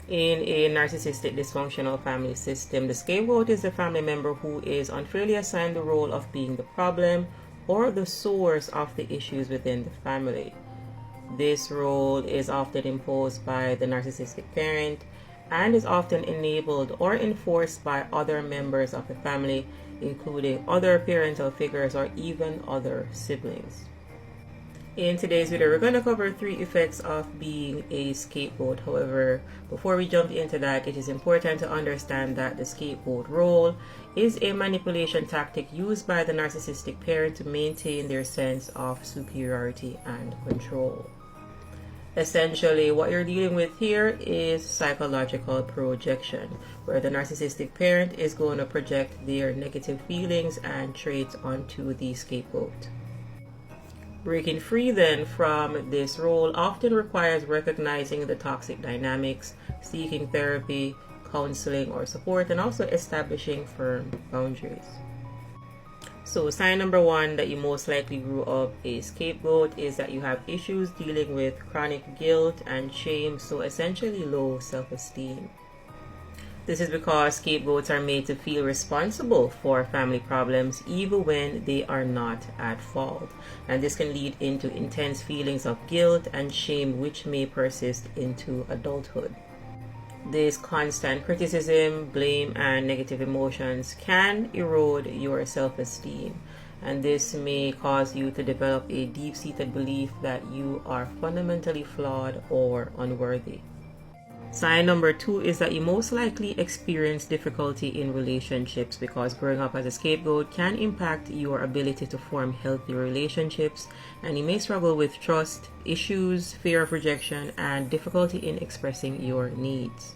In a narcissistic dysfunctional family system, the scapegoat is the family member who is unfairly assigned the role of being the problem or the source of the issues within the family. This role is often imposed by the narcissistic parent and is often enabled or enforced by other members of the family, including other parental figures or even other siblings. In today's video, we're going to cover 3 effects of being a scapegoat. However, before we jump into that, it is important to understand that the scapegoat role is a manipulation tactic used by the narcissistic parent to maintain their sense of superiority and control. Essentially, what you're dealing with here is psychological projection, where the narcissistic parent is going to project their negative feelings and traits onto the scapegoat. Breaking free then from this role often requires recognizing the toxic dynamics, seeking therapy, counseling or support, and also establishing firm boundaries. So sign number 1 that you most likely grew up a scapegoat is that you have issues dealing with chronic guilt and shame, so essentially low self-esteem. This is because scapegoats are made to feel responsible for family problems even when they are not at fault. And this can lead into intense feelings of guilt and shame which may persist into adulthood. This constant criticism, blame, and negative emotions can erode your self-esteem. And this may cause you to develop a deep-seated belief that you are fundamentally flawed or unworthy. Sign number 2 is that you most likely experience difficulty in relationships because growing up as a scapegoat can impact your ability to form healthy relationships, and you may struggle with trust issues, fear of rejection, and difficulty in expressing your needs.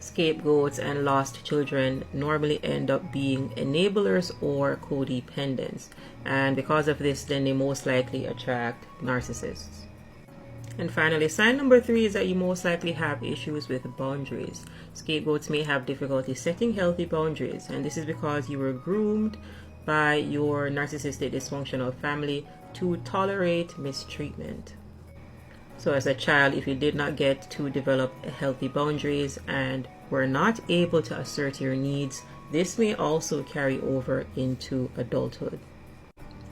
Scapegoats and lost children normally end up being enablers or codependents, and because of this, then they most likely attract narcissists. And finally, sign number 3 is that you most likely have issues with boundaries. Scapegoats may have difficulty setting healthy boundaries, and this is because you were groomed by your narcissistic dysfunctional family to tolerate mistreatment. So as a child, if you did not get to develop healthy boundaries and were not able to assert your needs, this may also carry over into adulthood.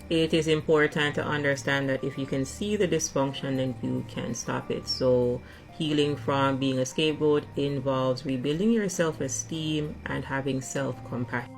It is important to understand that if you can see the dysfunction, then you can stop it. So healing from being a scapegoat involves rebuilding your self-esteem and having self-compassion.